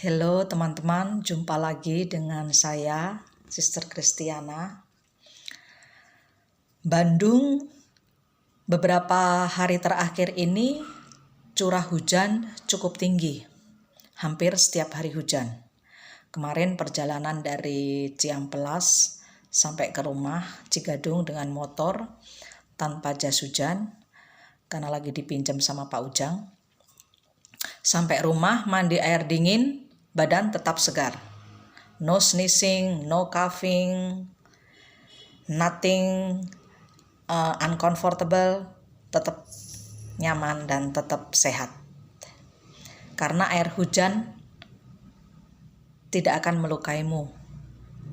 Halo teman-teman, jumpa lagi dengan saya, Sister Kristiana. Bandung beberapa hari terakhir ini curah hujan cukup tinggi, hampir setiap hari hujan. Kemarin perjalanan dari Ciamplas sampai ke rumah Cigadung dengan motor tanpa jas hujan, karena lagi dipinjam sama Pak Ujang. Sampai rumah mandi air dingin, badan tetap segar. No sneezing, no coughing, nothing uncomfortable, tetap nyaman dan tetap sehat. Karena air hujan tidak akan melukaimu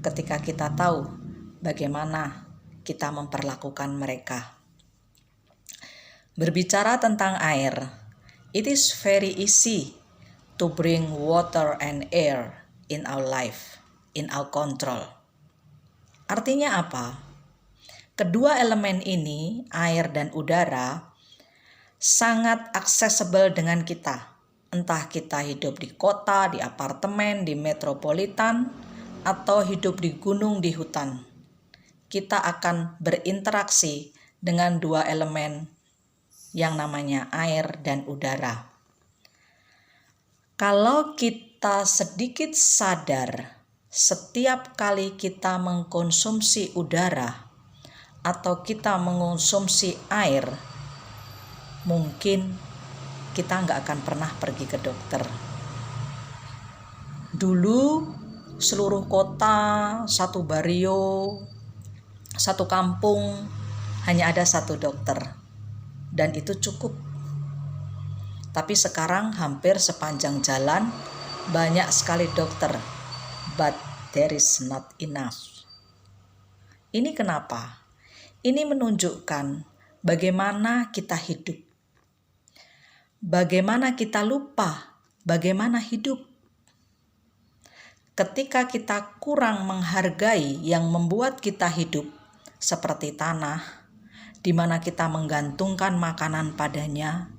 ketika kita tahu bagaimana kita memperlakukan mereka. Berbicara tentang air, it is very easy to bring water and air in our life, in our control. Artinya apa? Kedua elemen ini, air dan udara, sangat accessible dengan kita. Entah kita hidup di kota, di apartemen, di metropolitan, atau hidup di gunung, di hutan. Kita akan berinteraksi dengan dua elemen yang namanya air dan udara. Kalau kita sedikit sadar setiap kali kita mengkonsumsi udara atau kita mengkonsumsi air, mungkin kita nggak akan pernah pergi ke dokter. Dulu seluruh kota, satu barrio, satu kampung hanya ada satu dokter, dan itu cukup. Tapi sekarang hampir sepanjang jalan banyak sekali dokter, but there is not enough. Ini kenapa? Ini menunjukkan bagaimana kita hidup. Bagaimana kita lupa bagaimana hidup. Ketika kita kurang menghargai yang membuat kita hidup, seperti tanah, di mana kita menggantungkan makanan padanya,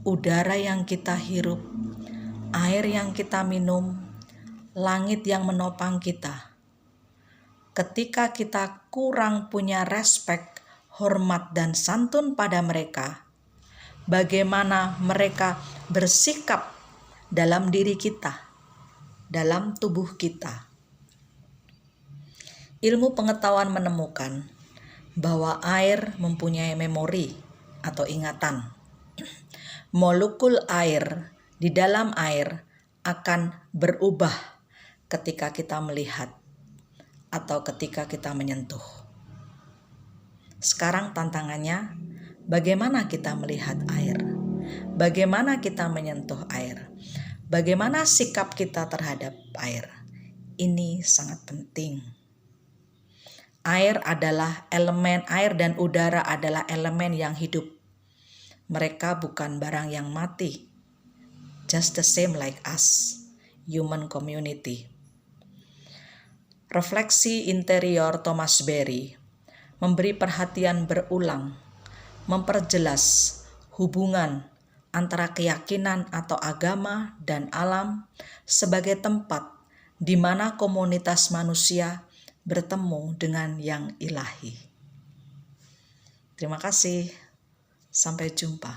udara yang kita hirup, air yang kita minum, langit yang menopang kita. Ketika kita kurang punya respek, hormat, dan santun pada mereka, bagaimana mereka bersikap dalam diri kita, dalam tubuh kita. Ilmu pengetahuan menemukan bahwa air mempunyai memori atau ingatan. Molekul air di dalam air akan berubah ketika kita melihat atau ketika kita menyentuh. Sekarang tantangannya, bagaimana kita melihat air? Bagaimana kita menyentuh air? Bagaimana sikap kita terhadap air? Ini sangat penting. Air dan udara adalah elemen yang hidup. Mereka bukan barang yang mati. Just the same like us, human community. Refleksi interior Thomas Berry memberi perhatian berulang, memperjelas hubungan antara keyakinan atau agama dan alam sebagai tempat di mana komunitas manusia bertemu dengan yang ilahi. Terima kasih. Sampai jumpa.